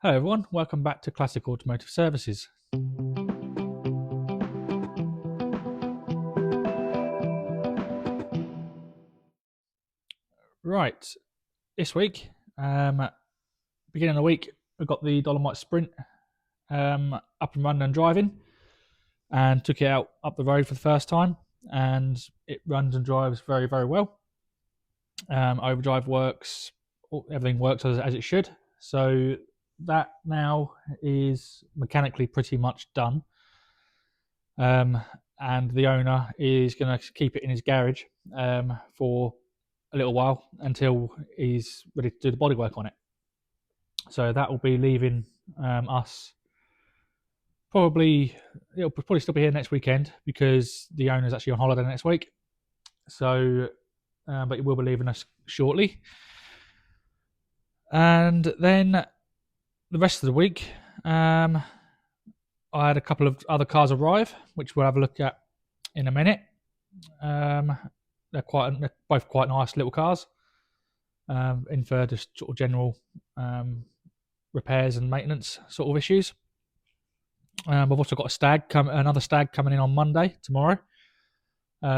Hello everyone, welcome back to Classic Automotive Services. Right, this week, beginning of the week, we got the Dolomite Sprint up and running and driving, and took it out up the road for the first time, and it runs and drives very, very well. Overdrive works, everything works as it should, so that now is mechanically pretty much done. And the owner is going to keep it in his garage for a little while until he's ready to do the bodywork on it. So that will be leaving us it'll probably still be here next weekend because the owner's actually on holiday next week. So, but he will be leaving us shortly. And then the rest of the week, I had a couple of other cars arrive, which we'll have a look at in a minute. They're both quite nice little cars, in for just sort of general repairs and maintenance sort of issues. I've also got another Stag coming in on Monday tomorrow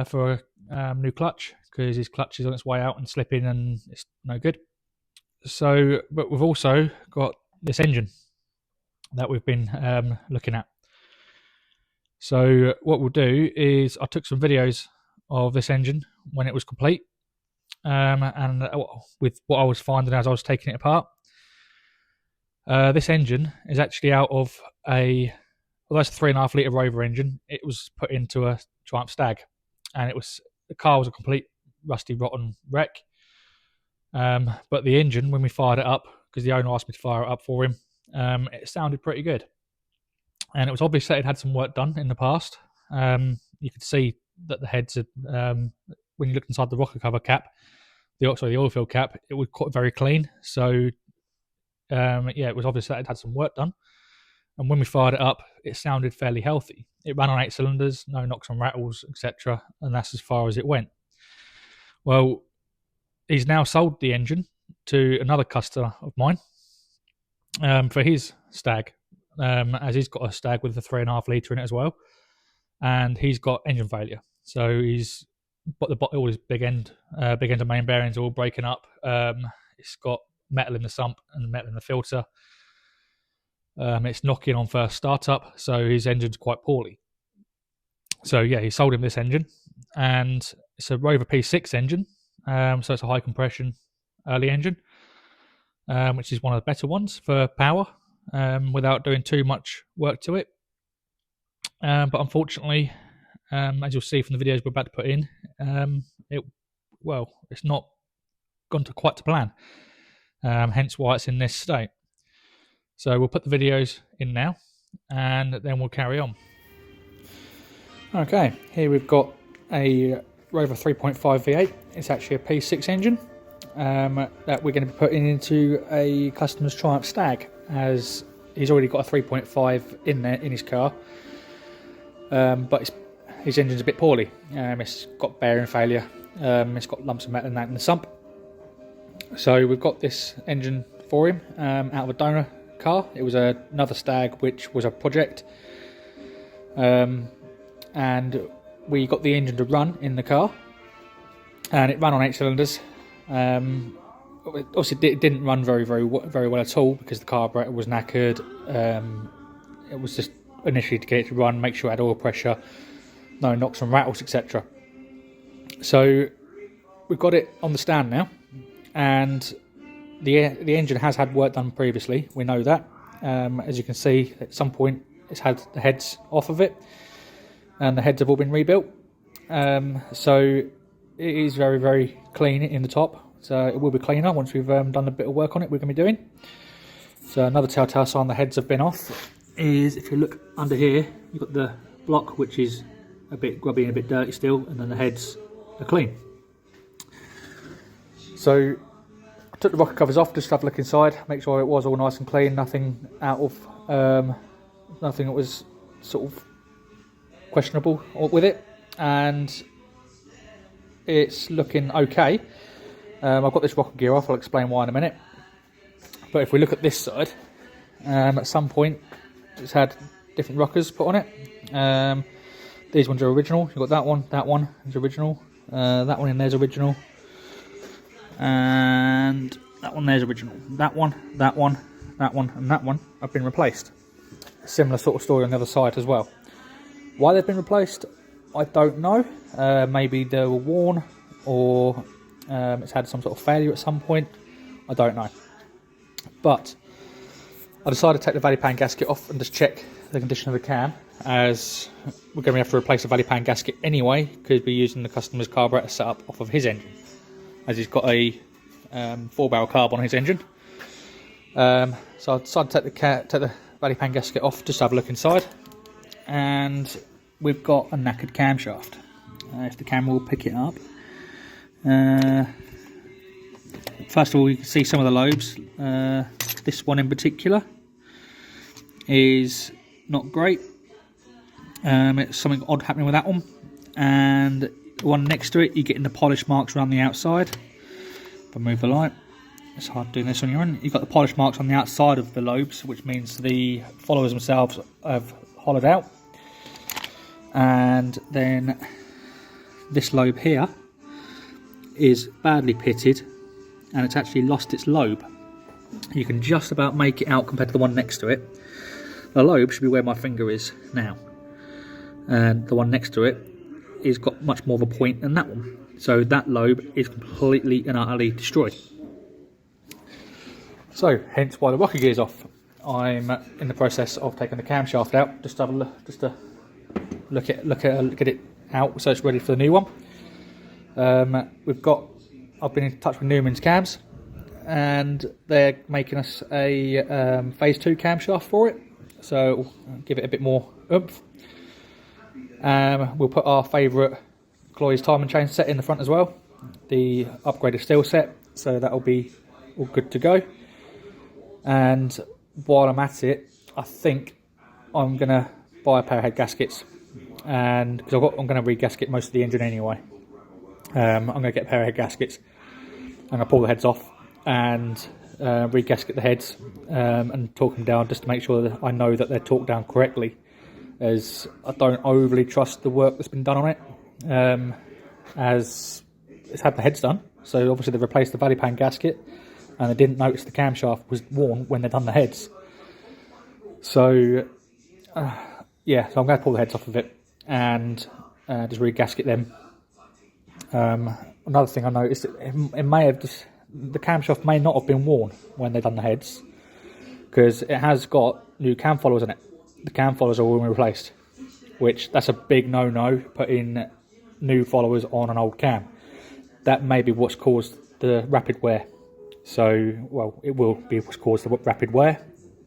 for a new clutch because his clutch is on its way out and slipping and it's no good. So, but we've also got this engine that we've been looking at. So what we'll do is I took some videos of this engine when it was complete, and with what I was finding as I was taking it apart. This engine is actually out of although it's a 3.5 litre rover engine, it was put into a Triumph Stag, and the car was a complete rusty, rotten wreck. But the engine, when we fired it up, because the owner asked me to fire it up for him, it sounded pretty good. And it was obvious that it had some work done in the past. You could see that the heads had, when you looked inside the rocker cover cap, the oil fill cap, it was very clean. So, it was obvious that it had some work done. And when we fired it up, it sounded fairly healthy. It ran on 8 cylinders, no knocks and rattles, etc. And that's as far as it went. Well, he's now sold the engine to another customer of mine for his Stag, as he's got a Stag with a 3.5 litre in it as well, and he's got engine failure. So he's all his big end of main bearings are all breaking up. It's got metal in the sump and metal in the filter. It's knocking on first startup, so his engine's quite poorly. So yeah, he sold him this engine, and it's a Rover P6 engine. So it's a high compression early engine, which is one of the better ones for power, without doing too much work to it. But unfortunately, as you'll see from the videos we're about to put in, it's not gone quite to plan. Hence why it's in this state. So we'll put the videos in now, and then we'll carry on. Okay, here we've got a Rover 3.5 V8. It's actually a P6 engine that we're going to be putting into a customer's Triumph Stag, as he's already got a 3.5 in there in his car, but his engine's a bit poorly. It's got bearing failure, it's got lumps of metal in that in the sump. So we've got this engine for him out of a donor car. It was another Stag which was a project, and we got the engine to run in the car, and it ran on 8 cylinders. Obviously it didn't run very well at all because the carburetor was knackered. It was just initially to get it to run, make sure it had oil pressure, no knocks and rattles, etc. So we've got it on the stand now, and the engine has had work done previously. We know that. As you can see, at some point it's had the heads off of it, and the heads have all been rebuilt. So it is very clean in the top. So it will be cleaner once we've done a bit of work on it we're going to be doing. So another telltale sign the heads have been off is if you look under here, you've got the block which is a bit grubby and a bit dirty still, and then the heads are clean. So I took the rocker covers off just to have a look inside, make sure it was all nice and clean, nothing out of nothing that was sort of questionable with it, and it's looking okay. I've got this rocker gear off, I'll explain why in a minute. But if we look at this side, At some point it's had different rockers put on it. These ones are original. You've got that one is original, that one in there's original, and that one there's original. That one, and that one have been replaced. Similar sort of story on the other side as well. Why they've been replaced, I don't know. Maybe they were worn, or it's had some sort of failure at some point. I don't know. But I decided to take the valley pan gasket off and just check the condition of the cam, as we're going to have to replace the valley pan gasket anyway, because we're using the customer's carburetor setup off of his engine, as he's got a 4-barrel carb on his engine. So I decided to take the valley pan gasket off, just to have a look inside, and we've got a knackered camshaft. If the camera will pick it up. First of all, you can see some of the lobes. This one in particular is not great. It's something odd happening with that one, and the one next to it, you're getting the polish marks around the outside. If I move the light, it's hard doing this on your own. You've got the polish marks on the outside of the lobes, which means the followers themselves have hollowed out. And then this lobe here is badly pitted, and it's actually lost its lobe. You can just about make it out compared to the one next to it. The lobe should be where my finger is now, and the one next to it is got much more of a point than that one. So that lobe is completely and utterly destroyed. So hence why the rocker gear's off. I'm in the process of taking the camshaft out, just to have a look, just to look at it out, so it's ready for the new one. I've been in touch with Newman's Cams, and they're making us a phase 2 camshaft for it, so give it a bit more oomph. We'll put our favourite Cloy's timing chain set in the front as well, the upgraded steel set, so that'll be all good to go. And while I'm at it, I think I'm going to buy a pair of head gaskets, and because I'm going to re-gasket most of the engine anyway. I'm going to get a pair of head gaskets. I'm going to pull the heads off and re-gasket the heads and torque them down, just to make sure that I know that they're torqued down correctly, as I don't overly trust the work that's been done on it, as it's had the heads done. So obviously they replaced the valley pan gasket, and they didn't notice the camshaft was worn when they done the heads. So yeah, so I'm going to pull the heads off of it and just re-gasket them. Another thing I noticed, it may have just, the camshaft may not have been worn when they done the heads, because it has got new cam followers in it. The cam followers are all replaced, which that's a big no-no, putting new followers on an old cam. That may be what's caused the rapid wear. So, well, it will be what's caused the rapid wear.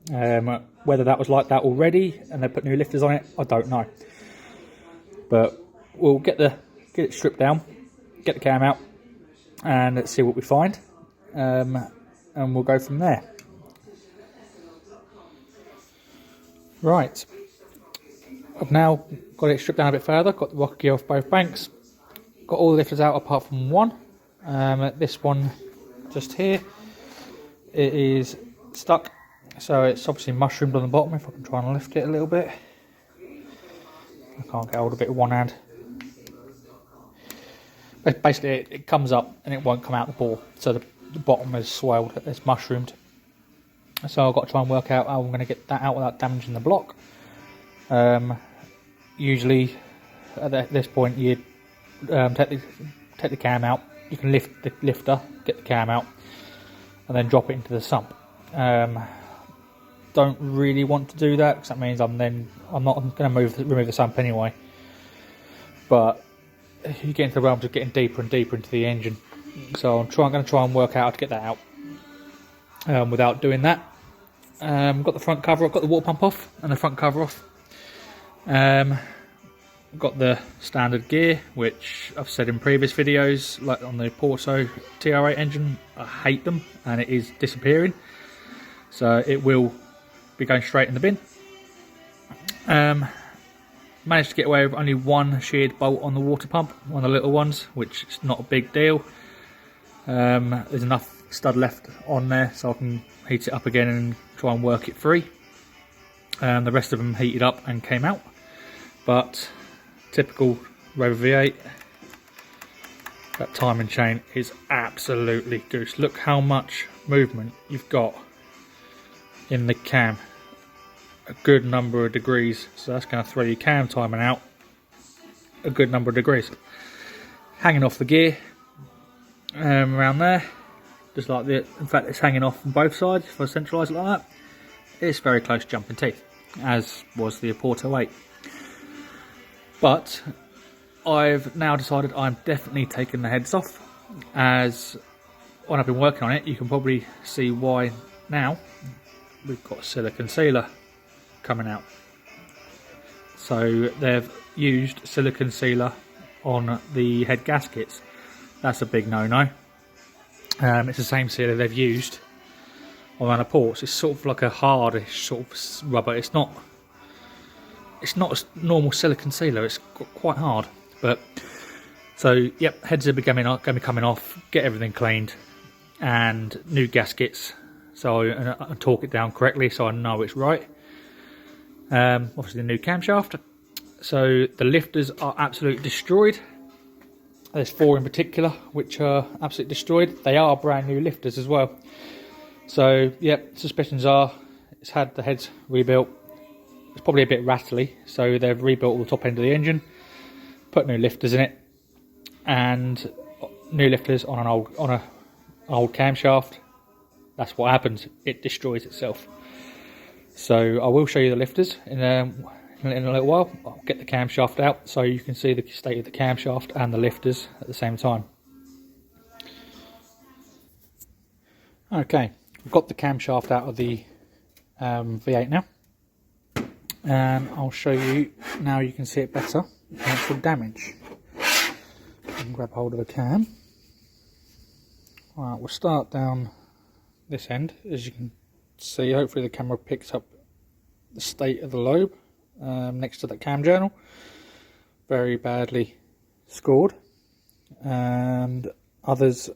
Whether that was like that already and they put new lifters on it, I don't know. But we'll get it stripped down, get the cam out, and let's see what we find, and we'll go from there. Right, I've now got it stripped down a bit further, got the rocker gear off both banks, got all the lifters out apart from one. This one just here, it is stuck, so it's obviously mushroomed on the bottom. If I can try and lift it a little bit, I can't get hold of it with one hand. Basically it comes up and it won't come out the bore, so the bottom is swelled, it's mushroomed. So I've got to try and work out how I'm going to get that out without damaging the block. Usually at this point you take the cam out, you can lift the lifter, get the cam out, and then drop it into the sump. Don't really want to do that, because that means I'm not going to remove the sump anyway. But you get into the realms of getting deeper and deeper into the engine, so I'm going to try and work out how to get that out without doing that. Got the front cover, I've got the water pump off and the front cover off. Got the standard gear, which I've said in previous videos, like on the Porto TR8 engine, I hate them and it is disappearing, so it will be going straight in the bin. Managed to get away with only one sheared bolt on the water pump, one of the little ones, which is not a big deal. There's enough stud left on there, so I can heat it up again and try and work it free. The rest of them heated up and came out, but typical rover V8, that timing chain is absolutely goose. Look how much movement you've got in the cam, a good number of degrees, so that's going to throw your cam timing out a good number of degrees. Hanging off the gear around there, just like the, in fact it's hanging off on both sides. If I centralise it like that, it's very close to jumping teeth, as was the Porto 8. But I've now decided I'm definitely taking the heads off, as when I've been working on it, you can probably see why now. We've got silicon sealer coming out. So they've used silicon sealer on the head gaskets. That's a big no-no. It's the same sealer they've used around the ports. It's sort of like a hardish sort of rubber. It's not a normal silicon sealer. It's quite hard. But so yep, heads are going to be coming off. Get everything cleaned and new gaskets. So I torque it down correctly so I know it's right. Obviously the new camshaft. So the lifters are absolutely destroyed. There's 4 in particular which are absolutely destroyed. They are brand new lifters as well. So yep, suspicions are it's had the heads rebuilt. It's probably a bit rattly, so they've rebuilt the top end of the engine, put new lifters in it, and new lifters on an old camshaft. That's what happens. It destroys itself. So I will show you the lifters in a little while. I'll get the camshaft out so you can see the state of the camshaft and the lifters at the same time. Okay, we've got the camshaft out of the V8 now, and I'll show you now. You can see it better. The actual damage. And grab hold of the cam. Right, we'll start down this end. As you can see, hopefully the camera picks up the state of the lobe next to that cam journal. Very badly scored, and others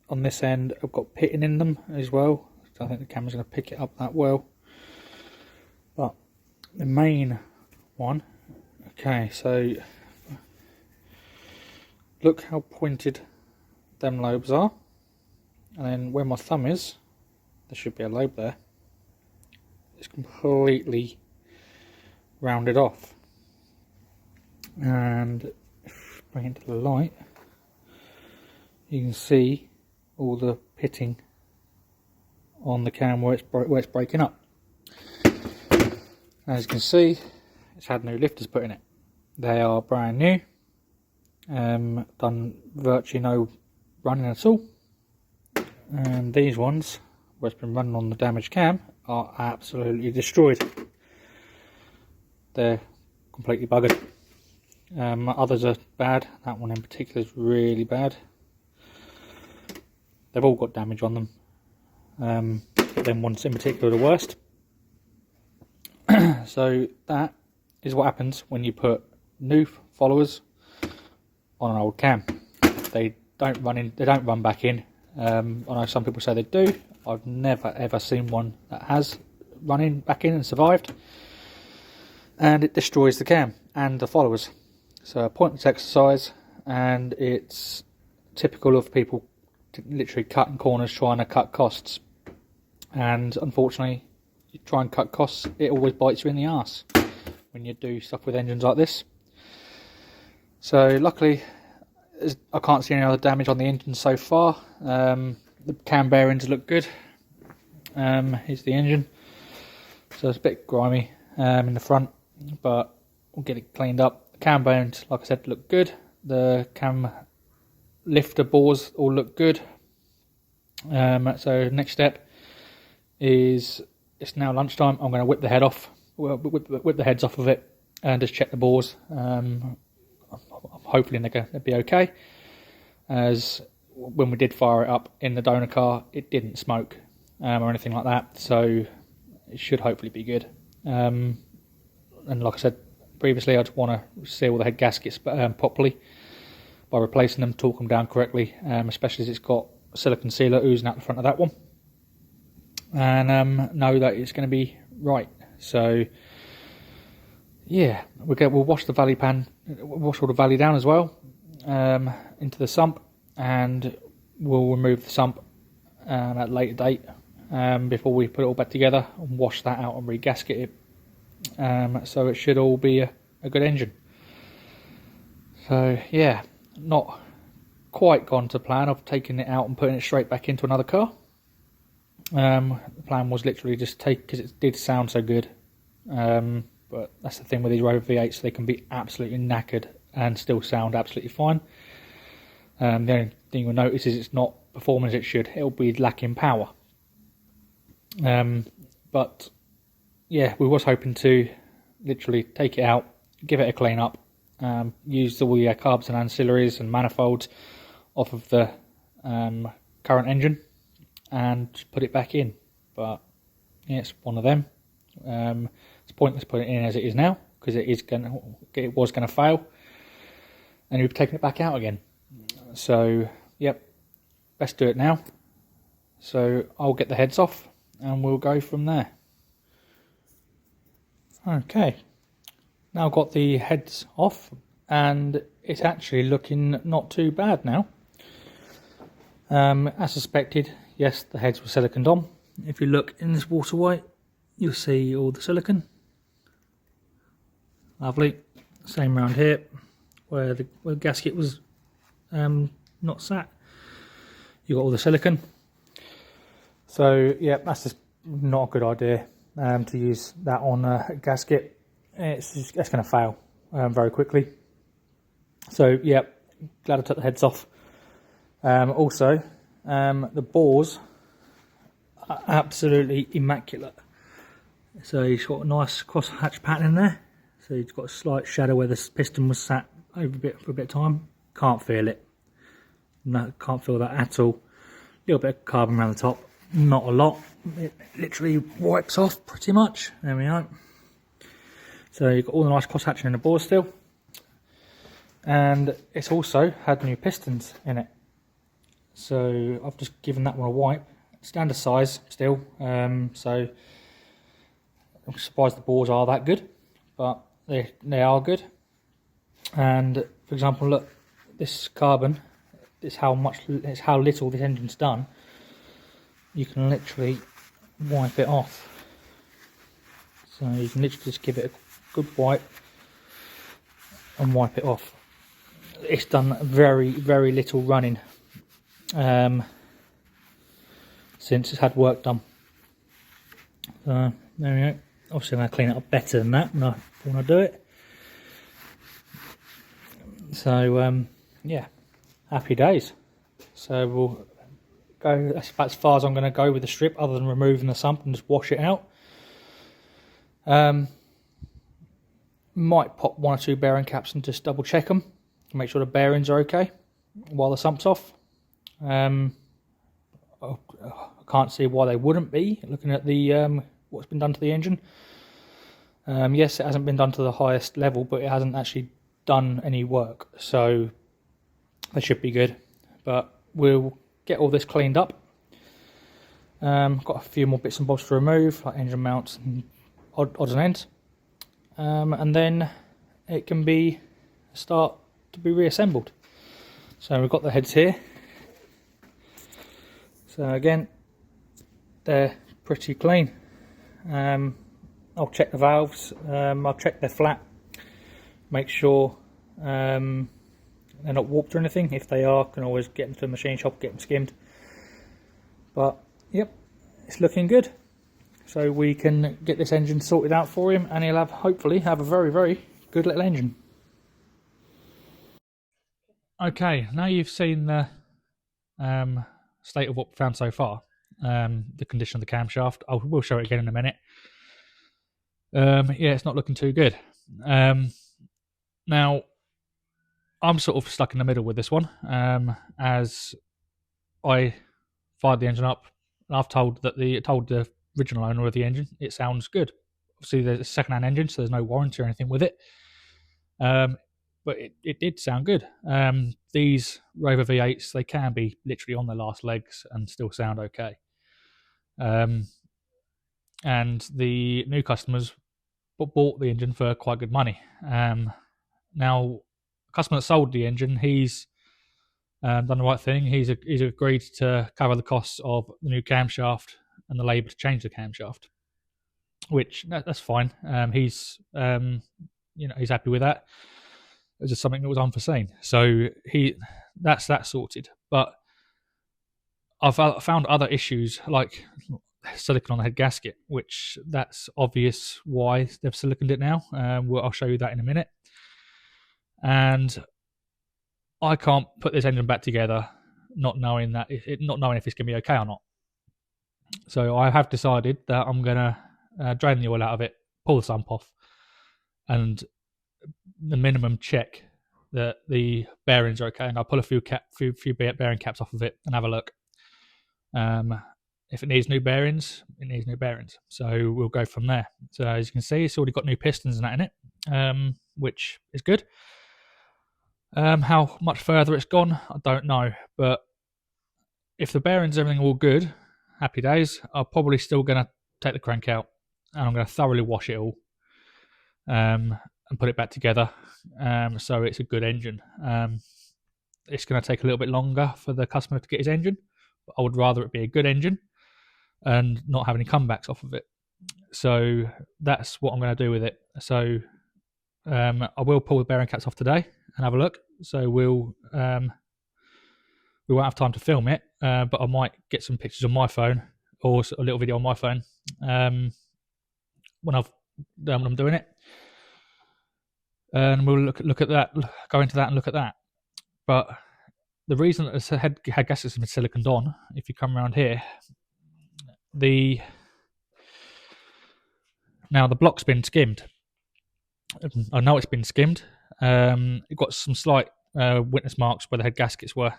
on this end have got pitting in them as well. I don't think the camera's going to pick it up that well, but the main one. Okay, so look how pointed them lobes are, and then where my thumb is, there should be a lobe there. It's completely rounded off, and if I bring it to the light, you can see all the pitting on the cam where it's breaking up. As you can see, it's had new lifters put in it. They are brand new, done virtually no running at all, and these ones, where it's been running on the damaged cam, are absolutely destroyed. They're completely buggered. Others are bad. That one in particular is really bad. They've all got damage on them. But them ones in particular are the worst. So that is what happens when you put new followers on an old cam. They don't run back in. I know some people say they do. I've never ever seen one that has run in back in and survived, and it destroys the cam and the followers. So a pointless exercise, and it's typical of people literally cutting corners trying to cut costs, and unfortunately you try and cut costs, it always bites you in the arse when you do stuff with engines like this. So luckily I can't see any other damage on the engine so far. The cam bearings look good. Here's the engine. So it's a bit grimy in the front, but we'll get it cleaned up. The cam bearings, like I said, look good. The cam lifter bores all look good. So next step is, it's now lunchtime. I'm going to whip the head off, whip the heads off of it, and just check the bores. Hopefully they'll be okay, as when we did fire it up in the donor car, it didn't smoke or anything like that, so it should hopefully be good. And like I said previously, I just want to seal the head gaskets properly by replacing them, torque them down correctly, especially as it's got silicone sealer oozing out the front of that one, and know that it's going to be right. So yeah, we'll wash the valley pan, wash all the valley down as well, into the sump, and we'll remove the sump at a later date, before we put it all back together and wash that out and re-gasket it. So it should all be a good engine. So yeah, not quite gone to plan of taking it out and putting it straight back into another car. The plan was literally just take, because it did sound so good. But that's the thing with these Rover V8s, they can be absolutely knackered and still sound absolutely fine. The only thing you'll notice is it's not performing as it should. It'll be lacking power. But yeah, we was hoping to literally take it out, give it a clean up, use all the carbs and ancillaries and manifolds off of the current engine and put it back in. But yeah, it's one of them. It's pointless putting it in as it is now, because it was going to fail, and we've taken it back out again. So yep, best do it now. So I'll get the heads off and we'll go from there. Okay, now I've got the heads off and it's actually looking not too bad now. As suspected, yes, the heads were siliconed on. If you look in this waterway, you'll see all the silicone. Lovely. Same around here, where the gasket was not sat. You got all the silicone. So yeah, that's just not a good idea to use that on a gasket. That's going to fail very quickly. So yeah, glad I took the heads off. Also, the bores are absolutely immaculate. So he's got a nice cross-hatch pattern in there. So he's got a slight shadow where the piston was sat over for a bit of time. Can't feel it. No, can't feel that at all. A little bit of carbon around the top. Not a lot. It literally wipes off pretty much. There we are. So you've got all the nice cross-hatching in the bore still. And it's also had new pistons in it. So I've just given that one a wipe. Standard size still. So I'm surprised the bores are that good, but they are good. And for example, look, this carbon, it's how little this engine's done. You can literally wipe it off. So you can literally just give it a good wipe and wipe it off. It's done very, very little running since it's had work done. So there we go. Obviously I'm going to clean it up better than that when I do it. So yeah, happy days. So we'll go, that's about as far as I'm going to go with the strip, other than removing the sump and just wash it out. Might pop one or two bearing caps and just double check them to make sure the bearings are okay while the sump's off. I can't see why they wouldn't be, looking at the what's been done to the engine. Yes, it hasn't been done to the highest level, but it hasn't actually done any work, so they should be good. But we'll get all this cleaned up. Got a few more bits and bobs to remove, like engine mounts and odds and ends, and then it can start to be reassembled. So we've got the heads here. So again, they're pretty clean. I'll check the valves. I'll check they're flat. Make sure they're not warped or anything. If they are, can always get them to a machine shop, get them skimmed. But yep, it's looking good. So we can get this engine sorted out for him, and he'll hopefully have a very, very good little engine. Okay, now you've seen the state of what we found so far, the condition of the camshaft. We'll show it again in a minute. Yeah, it's not looking too good. Now, I'm sort of stuck in the middle with this one, as I fired the engine up, and I've told the original owner of the engine it sounds good. Obviously, there's a second-hand engine, so there's no warranty or anything with it. but it did sound good. These Rover V8s, they can be literally on their last legs and still sound okay. And the new customers bought the engine for quite good money. Now, the customer that sold the engine, he's done the right thing. He's agreed to cover the costs of the new camshaft and the labour to change the camshaft, which that's fine. He's he's happy with that. It was just something that was unforeseen, so that's that sorted. But I've found other issues like silicon on the head gasket, which that's obvious why they've siliconed it now. I'll show you that in a minute. And I can't put this engine back together not knowing if it's going to be okay or not. So I have decided that I'm going to drain the oil out of it, pull the sump off, and the minimum check that the bearings are okay. And I'll pull a few bearing caps off of it and have a look. If it needs new bearings, it needs new bearings. So we'll go from there. So as you can see, it's already got new pistons and that in it, which is good. How much further it's gone, I don't know. But if the bearings, everything all good, happy days. I'm probably still going to take the crank out and I'm going to thoroughly wash it all and put it back together. So it's a good engine. It's going to take a little bit longer for the customer to get his engine, but I would rather it be a good engine and not have any comebacks off of it. So that's what I'm going to do with it. So I will pull the bearing caps off today and have a look. So we won't have time to film it, but I might get some pictures on my phone or a little video on my phone when I'm doing it, and we'll look at that, go into that and look at that. But the reason that the head gaskets has been siliconed on, if you come around here, the block's been skimmed. I know it's been skimmed. It got some slight witness marks where the head gaskets were.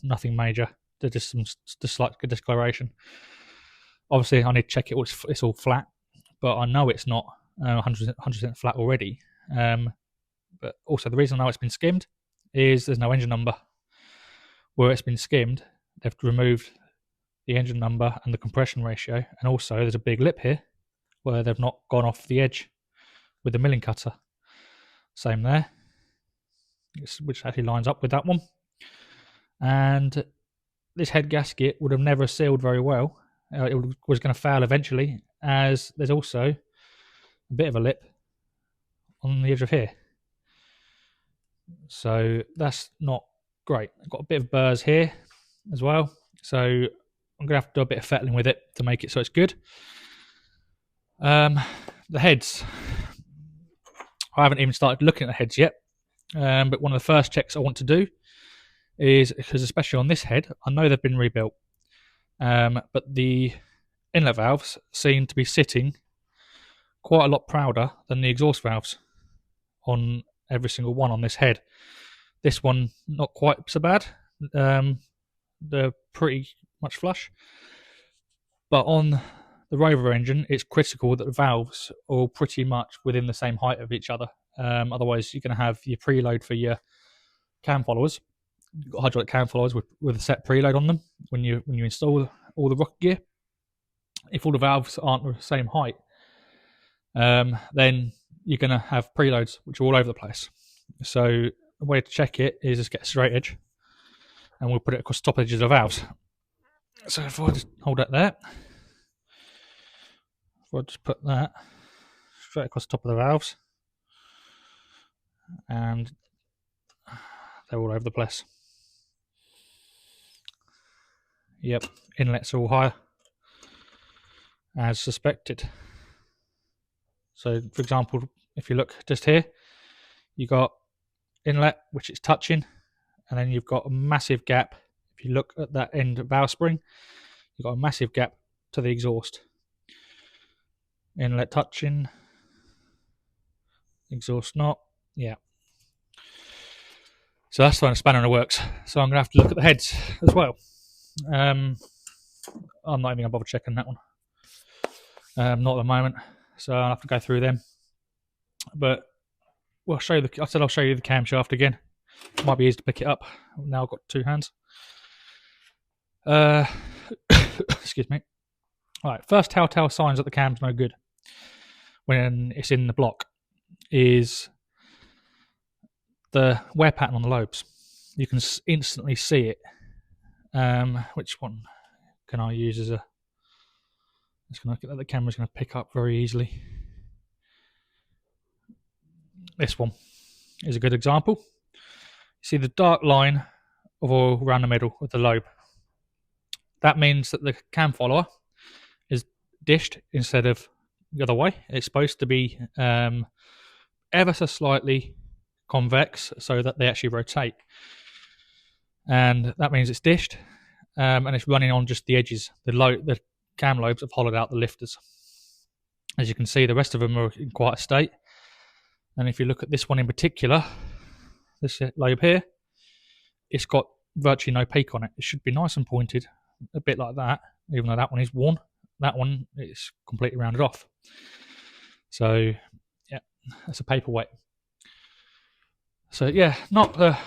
Nothing major. They're just some slight discoloration. Obviously, I need to check it's all flat, but I know it's not 100% flat already. But also, the reason I know it's been skimmed is there's no engine number. Where it's been skimmed, they've removed the engine number and the compression ratio, and also there's a big lip here where they've not gone off the edge with the milling cutter. Same there, which actually lines up with that one. And this head gasket would have never sealed very well. It was going to fail eventually, as there's also a bit of a lip on the edge of here. So that's not great. I've got a bit of burrs here as well. So I'm going to have to do a bit of fettling with it to make it so it's good. The heads, I haven't even started looking at the heads yet. But one of the first checks I want to do is, because especially on this head, I know they've been rebuilt. But the inlet valves seem to be sitting quite a lot prouder than the exhaust valves on every single one on this head. This one, not quite so bad. They're pretty much flush. But on the Rover engine, it's critical that the valves are all pretty much within the same height of each other. Otherwise, you're going to have your preload for your cam followers. You've got hydraulic cam followers with a set preload on them when you install all the rocket gear. If all the valves aren't the same height, then you're going to have preloads which are all over the place. So the way to check it is just get a straight edge, and we'll put it across the top edges of the valves. So if I just hold that there, if I just put that straight across the top of the valves, and they're all over the place. Yep, inlets are all higher, as suspected. So, for example, if you look just here, you got inlet, which is touching, and then you've got a massive gap. If you look at that end valve spring, you've got a massive gap to the exhaust. Inlet touching, exhaust not. Yeah. So that's throwing a spanner in the works. So I'm going to have to look at the heads as well. I'm not even going to bother checking that one. Not at the moment. So I'll have to go through them. But Well, I said I'll show you the camshaft again. Might be easy to pick it up. Now I've got two hands. Excuse me. All right, first telltale signs that the cam's no good when it's in the block is the wear pattern on the lobes. You can instantly see it. Which one can I use as a? It's going to the camera's going to pick up very easily. This one is a good example. You see the dark line of oil around the middle of the lobe. That means that the cam follower is dished instead of the other way. It's supposed to be ever so slightly convex so that they actually rotate. And that means it's dished and it's running on just the edges. The cam lobes have hollowed out the lifters. As you can see, the rest of them are in quite a state. And if you look at this one in particular, this lobe here, it's got virtually no peak on it. It should be nice and pointed, a bit like that, even though that one is worn. That one is completely rounded off. So, yeah, that's a paperweight. So, yeah, not the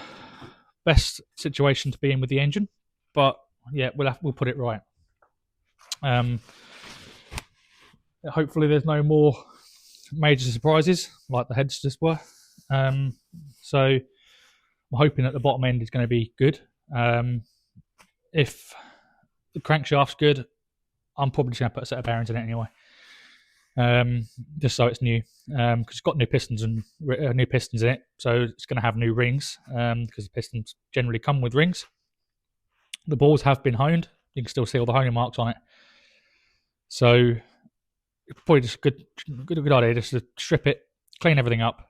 best situation to be in with the engine, but yeah, we'll put it right. Hopefully, there's no more major surprises like the heads just were. So, I'm hoping that the bottom end is going to be good. If the crankshaft's good, I'm probably just going to put a set of bearings in it anyway, just so it's new, because it's got new pistons in it, so it's going to have new rings, because the pistons generally come with rings. The balls have been honed. You can still see all the honing marks on it. So it's probably just a good idea just to strip it, clean everything up,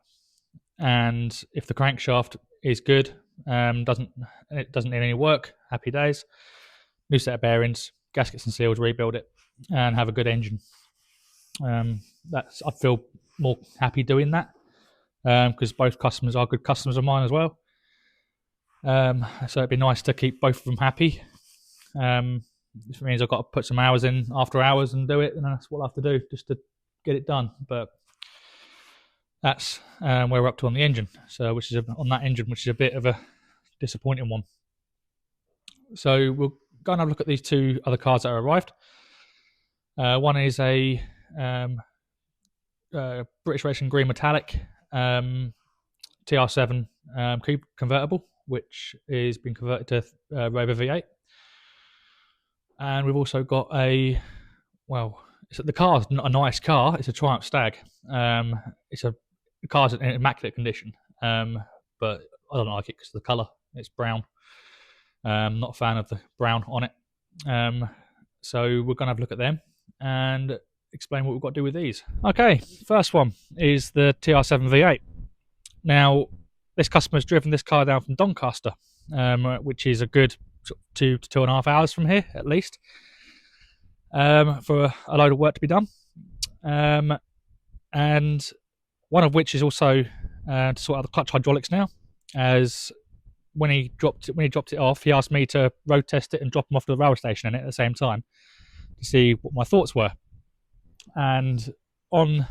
and if the crankshaft is good, doesn't need any work, happy days. New set of bearings, gaskets and seals, rebuild it, and have a good engine. I feel more happy doing that, because both customers are good customers of mine as well. So it'd be nice to keep both of them happy. This means I've got to put some hours in after hours and do it, and that's what I have to do just to get it done. But that's where we're up to on the engine. So, which is a bit of a disappointing one. So we'll go and have a look at these two other cars that are arrived. One is a British Racing Green Metallic TR7 coupe convertible, which is being converted to Rover V8. And we've also got the car's not a nice car. It's a Triumph Stag. The car's in immaculate condition, but I don't like it because of the colour. It's brown. Not a fan of the brown on it. So we're going to have a look at them and explain what we've got to do with these. Okay, first one is the TR7 V8. Now, this customer's driven this car down from Doncaster, which is a good 2 to 2.5 hours from here, at least, for a load of work to be done. And one of which is also to sort out the clutch hydraulics now, as when he dropped it off, he asked me to road test it and drop him off to the railway station in it at the same time to see what my thoughts were. And on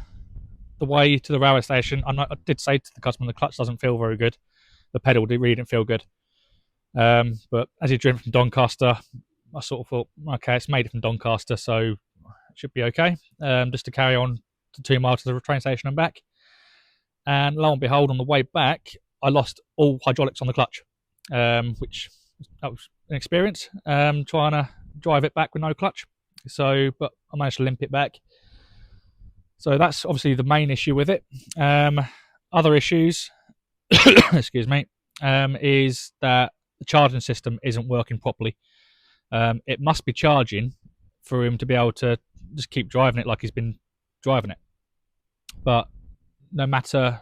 the way to the railway station, I did say to the customer the clutch doesn't feel very good. The pedal really didn't feel good. But as he driven from Doncaster, I sort of thought, okay, it's made it from Doncaster, so it should be okay. Just to carry on to 2 miles to the train station and back. And lo and behold, on the way back, I lost all hydraulics on the clutch, which that was an experience, trying to drive it back with no clutch. So, but I managed to limp it back. So that's obviously the main issue with it. Other issues, excuse me, is that the charging system isn't working properly. It must be charging for him to be able to just keep driving it like he's been driving it. But no matter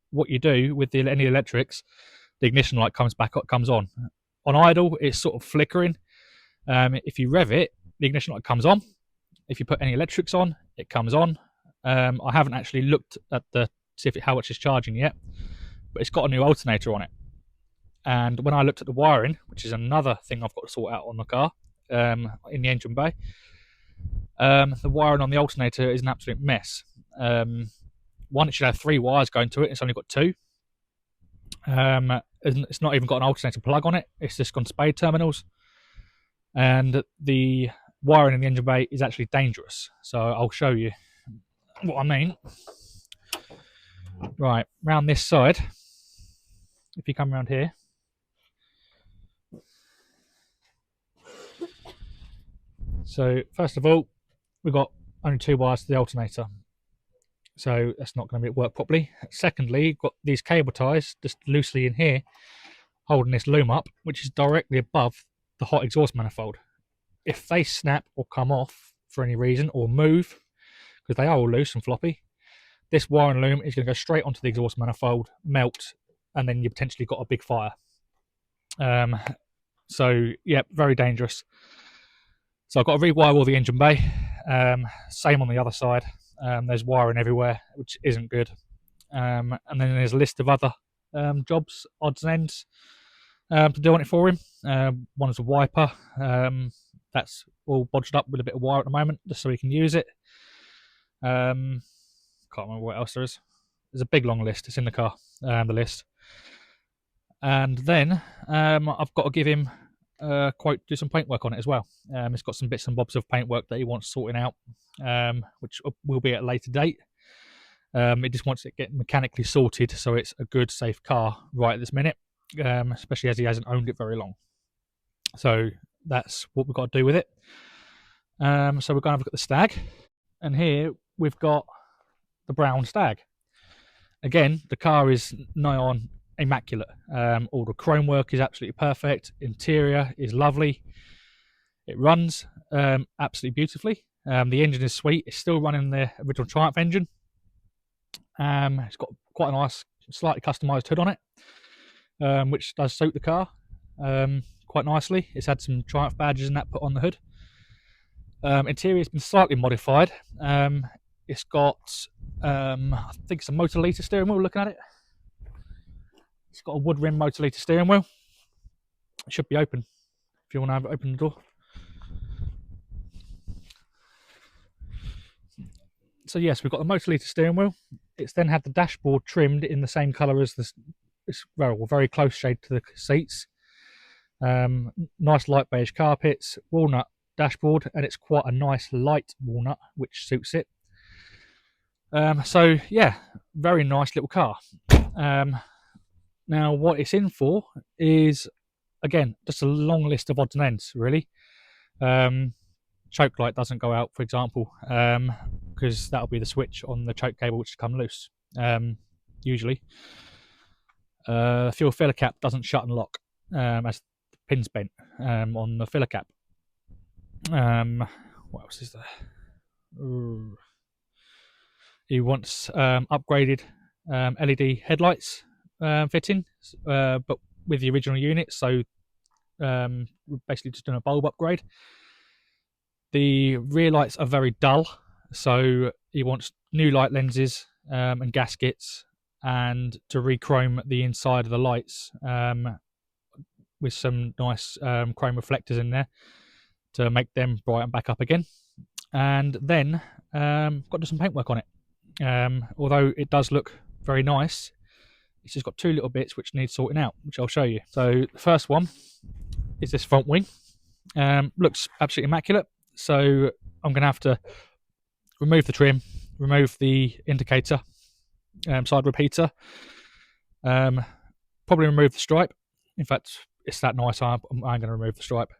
what you do with any electrics, the ignition light comes on. On idle, it's sort of flickering. If you rev it, the ignition light comes on. If you put any electrics on, it comes on. I haven't actually looked at how much it's charging yet, but it's got a new alternator on it. And when I looked at the wiring, which is another thing I've got to sort out on the car, in the engine bay, the wiring on the alternator is an absolute mess. One, it should have 3 wires going to it. It's only got 2. It's not even got an alternator plug on it. It's just gone spade terminals, and the wiring in the engine bay is actually dangerous. So I'll show you what I mean. Right, round this side, if you come around here, so first of all, we've got only 2 wires to the alternator, so that's not going to work properly. Secondly, got these cable ties just loosely in here holding this loom up, which is directly above the hot exhaust manifold. If they snap or come off for any reason or move, because they are all loose and floppy, this wire and loom is going to go straight onto the exhaust manifold, melt, and then you potentially got a big fire. So yeah, very dangerous. So I've got to rewire all the engine bay. Same on the other side. There's wiring everywhere, which isn't good. And then there's a list of other jobs, odds and ends, to do on it for him. One is a wiper. That's all bodged up with a bit of wire at the moment, just so he can use it. Can't remember what else there is. There's a big long list. It's in the car, the list. And then I've got to give him a quote, do some paintwork on it as well. It's got some bits and bobs of paintwork that he wants sorting out, which will be at a later date. He just wants it getting mechanically sorted so it's a good, safe car right at this minute, especially as he hasn't owned it very long. So that's what we've got to do with it. So we're going to have a look at the Stag. And here we've got the brown Stag. Again, the car is nigh on immaculate. All the chrome work is absolutely perfect. Interior is lovely. It runs absolutely beautifully. The engine is sweet. It's still running the original Triumph engine. It's got quite a nice, slightly customised hood on it, which does suit the car quite nicely. It's had some Triumph badges and that put on the hood. Interior has been slightly modified. It's got, I think it's a motor liter steering wheel, looking at it. It's got a wood rim motor liter steering wheel. It should be open if you want to have it open the door. So yes, we've got the motor liter steering wheel. It's then had the dashboard trimmed in the same colour as this. It's very close shade to the seats. Nice light beige carpets, walnut dashboard, and it's quite a nice light walnut, which suits it. So yeah, very nice little car. Now what it's in for is, again, just a long list of odds and ends, really. Choke light doesn't go out, for example, because that'll be the switch on the choke cable which has come loose, usually. Fuel filler cap doesn't shut and lock, as the pin's bent on the filler cap. What else is there? He wants upgraded LED headlights fitting, but with the original unit, so we're basically just doing a bulb upgrade. The rear lights are very dull, so he wants new light lenses and gaskets, and to re-chrome the inside of the lights with some nice chrome reflectors in there to make them brighten back up again. And then got to do some paintwork on it. Although it does look very nice, it's just got 2 little bits which need sorting out, which I'll show you. So the first one is this front wing. Looks absolutely immaculate. So I'm going to have to remove the trim, remove the indicator, side repeater, probably remove the stripe. In fact, it's that nice, I'm going to remove the stripe.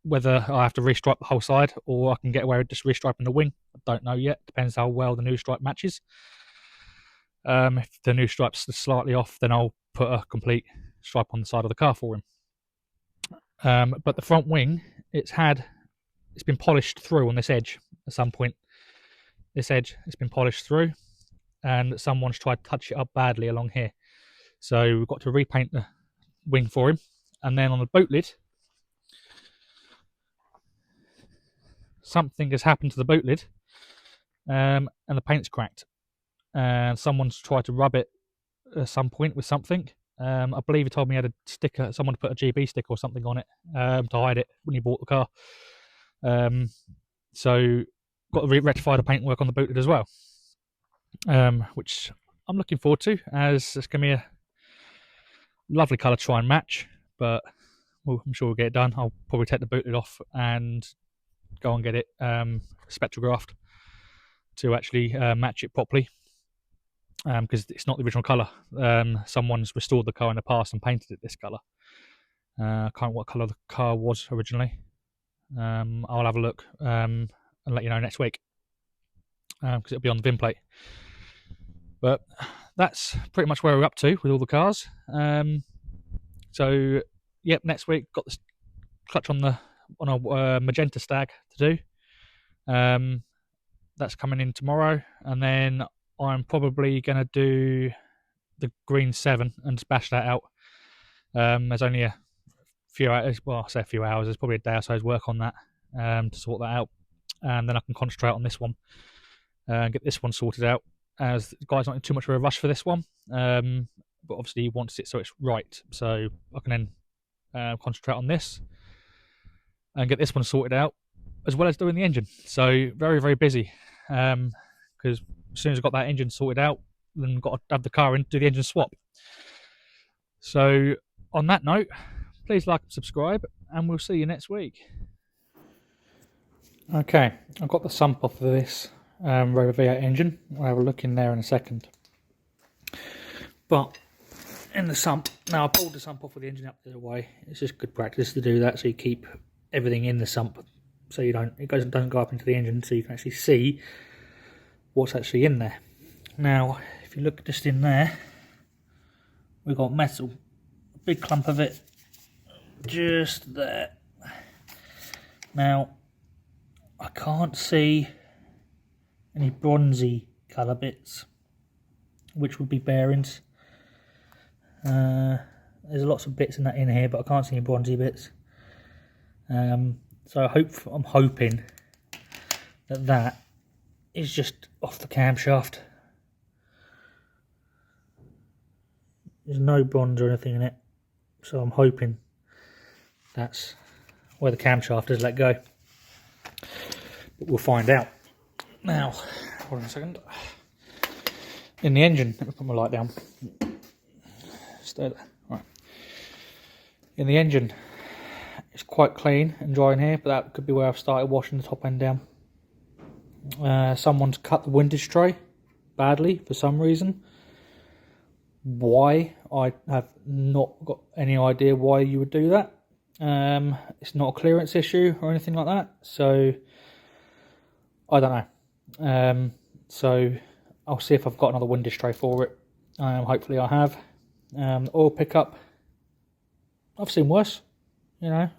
Whether I have to restripe the whole side or I can get away with just restriping the wing, I don't know yet. Depends how well the new stripe matches. If the new stripe's slightly off, then I'll put a complete stripe on the side of the car for him. But the front wing, it's been polished through on this edge at some point. This edge has been polished through, and someone's tried to touch it up badly along here. So we've got to repaint the wing for him. And then on the boot lid, something has happened to the boot lid, and the paint's cracked. And someone's tried to rub it at some point with something. I believe he told me he had a sticker, someone put a GB sticker or something on it to hide it when he bought the car. So got to rectify the paintwork on the boot lid as well, which I'm looking forward to, as it's going to be Lovely colour to try and match, but I'm sure we'll get it done. I'll probably take the boot lid off and go and get it spectrographed to actually match it properly, because it's not the original colour. Someone's restored the car in the past and painted it this colour. I can't remember what colour the car was originally. I'll have a look and let you know next week, because it'll be on the VIN plate. But that's pretty much where we're up to with all the cars. So, yep, next week got the clutch on a magenta Stag to do. That's coming in tomorrow, and then I'm probably going to do the green 7 and just bash that out. There's only a few hours, well, I say a few hours, there's probably a day or so's work on that to sort that out, and then I can concentrate on this one and get this one sorted out, as the guy's not in too much of a rush for this one, but obviously he wants it so it's right, so I can then concentrate on this and get this one sorted out, as well as doing the engine. So very, very busy, because as soon as I got that engine sorted out, then got to have the car in, do the engine swap. So on that note, please like and subscribe, and we'll see you next week. Okay, I've got the sump off of this Rover V8 engine. I'll have a look in there in a second. But in the sump, now I pulled the sump off with the engine up the other way. It's just good practice to do that, so you keep everything in the sump, so it doesn't go up into the engine, so you can actually see what's actually in there. Now, if you look just in there, we've got metal, a big clump of it just there. Now, I can't see any bronzy colour bits, which would be bearings. There's lots of bits in here, but I can't see any bronzy bits. So I'm hoping that is just off the camshaft. There's no bronze or anything in it, so I'm hoping that's where the camshaft is let go. But we'll find out. Now, hold on a second. In the engine, let me put my light down. Stay there. Right. In the engine, it's quite clean and dry in here, but that could be where I've started washing the top end down. Someone's cut the windage tray badly for some reason. Why? I have not got any idea why you would do that. It's not a clearance issue or anything like that, so I don't know. So I'll see if I've got another windage tray for it. Hopefully I have. Oil pickup, I've seen worse, you know.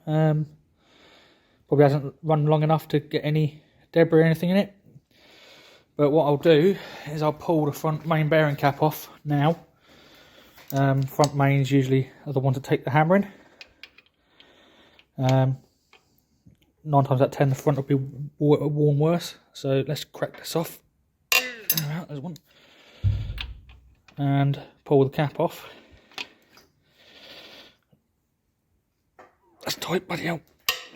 Probably hasn't run long enough to get any debris or anything in it. But what I'll do is I'll pull the front main bearing cap off now. Front mains usually are the ones that take the hammering. 9 times out of 10 the front will be worn worse. So let's crack this off. There's one. And pull the cap off. That's tight, bloody hell.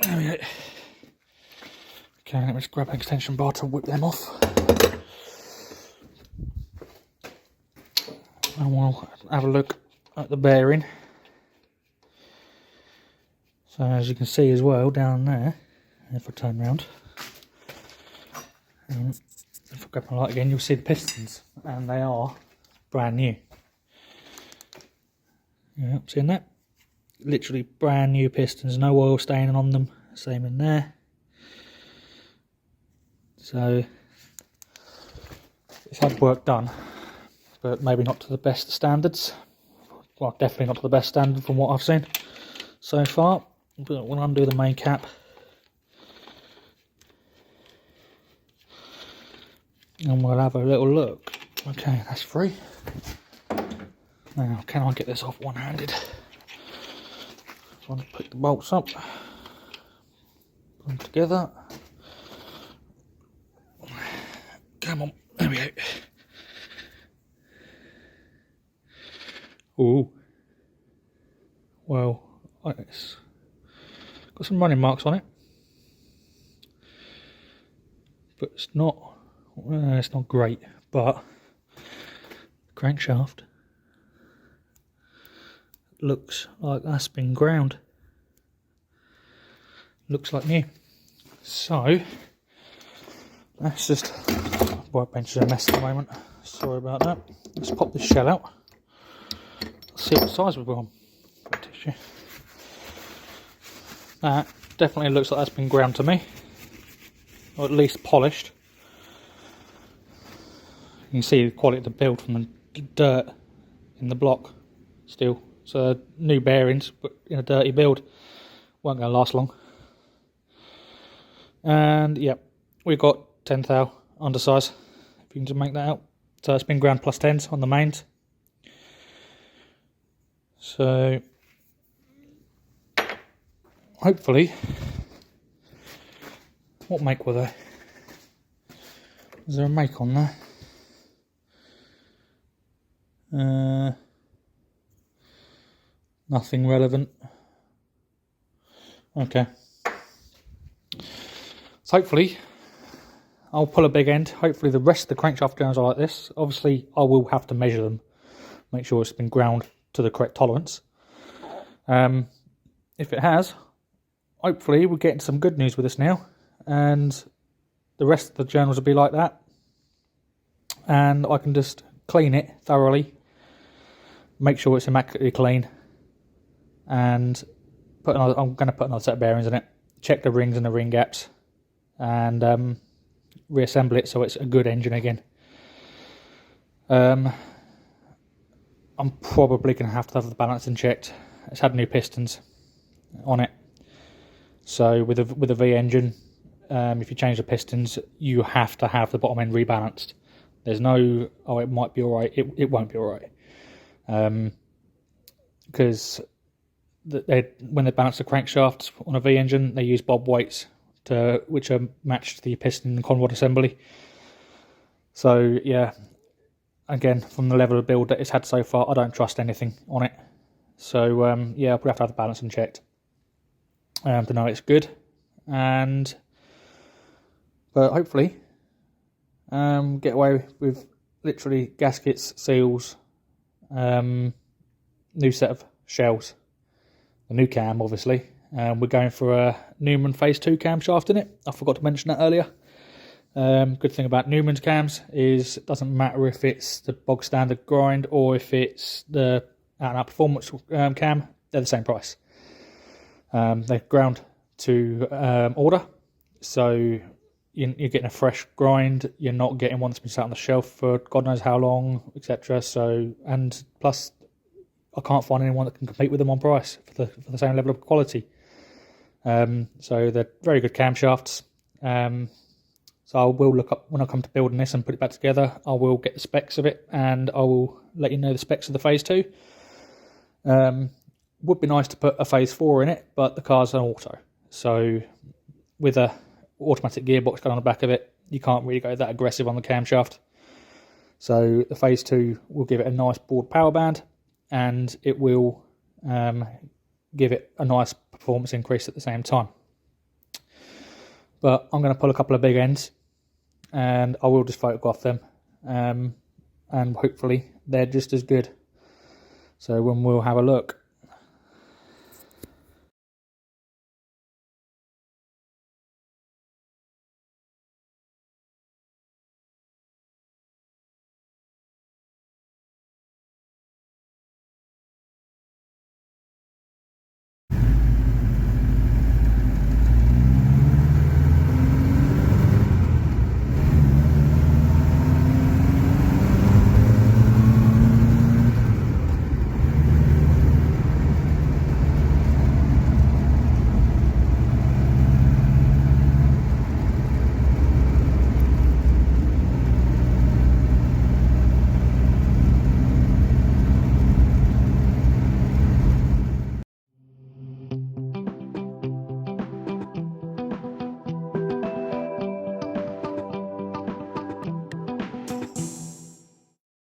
There we go. Okay, let me just grab an extension bar to whip them off. And we'll have a look at the bearing. So as you can see as well down there, if I turn around, if I grab my light again, you'll see the pistons, and they are brand new. Yeah, seeing that? Literally brand new pistons, no oil staining on them, same in there. So it's had work done, but maybe not to the best standards. Well, definitely not to the best standard from what I've seen so far. But we'll undo the main cap. And we'll have a little look. Okay, that's free. Now, can I get this off one-handed? So I'll pick the bolts up. Put them together. Come on, there we go. Ooh. Well, it's got some running marks on it. But it's not great, but crankshaft, looks like that's been ground. Looks like new. So that's just, workbench is a mess at the moment. Sorry about that. Let's pop this shell out. See what size we've got on. That definitely looks like that's been ground to me, or at least polished. You can see the quality of the build from the dirt in the block still. So new bearings, but in a dirty build, won't going to last long. And yep, we've got 10 thou undersize, if you can just make that out. So it's been ground plus 10s on the mains. So hopefully, what make were they? Is there a make on there? Nothing relevant. Okay. So hopefully, I'll pull a big end. Hopefully the rest of the crankshaft journals are like this. Obviously, I will have to measure them, make sure it's been ground to the correct tolerance. If it has, hopefully we're getting some good news with this now, and the rest of the journals will be like that, and I can just clean it thoroughly, make sure it's immaculately clean, and I'm going to put another set of bearings in it, check the rings and the ring gaps, and reassemble it so it's a good engine again. I'm probably going to have the balancing checked. It's had new pistons on it, so with a V engine, if you change the pistons, you have to have the bottom end rebalanced. There's no, oh, it might be alright, it won't be alright. Because when they balance the crankshafts on a V engine, they use bob weights which are matched to the piston and conrod assembly. So yeah, again, from the level of build that it's had so far, I don't trust anything on it. So yeah, I'll have to have the balancing checked to know it's good. But hopefully get away with literally gaskets, seals, new set of shells, a new cam obviously. We're going for a Newman Phase 2 camshaft in it. I forgot to mention that earlier. Good thing about Newman's cams is it doesn't matter if it's the bog standard grind or if it's the out-and-out performance cam, they're the same price. They're ground to order, so you're getting a fresh grind. You're not getting one that's been sat on the shelf for God knows how long, etc. So, and plus, I can't find anyone that can compete with them on price for the same level of quality. So they're very good camshafts. So I will look up when I come to building this and put it back together. I will get the specs of it, and I will let you know the specs of the Phase 2. Would be nice to put a Phase 4 in it, but the car's an auto. So with a automatic gearbox going on the back of it, you can't really go that aggressive on the camshaft. So the Phase 2 will give it a nice broad power band, and it will give it a nice performance increase at the same time. But I'm going to pull a couple of big ends, and I will just photograph them, and hopefully they're just as good. So when we'll have a look,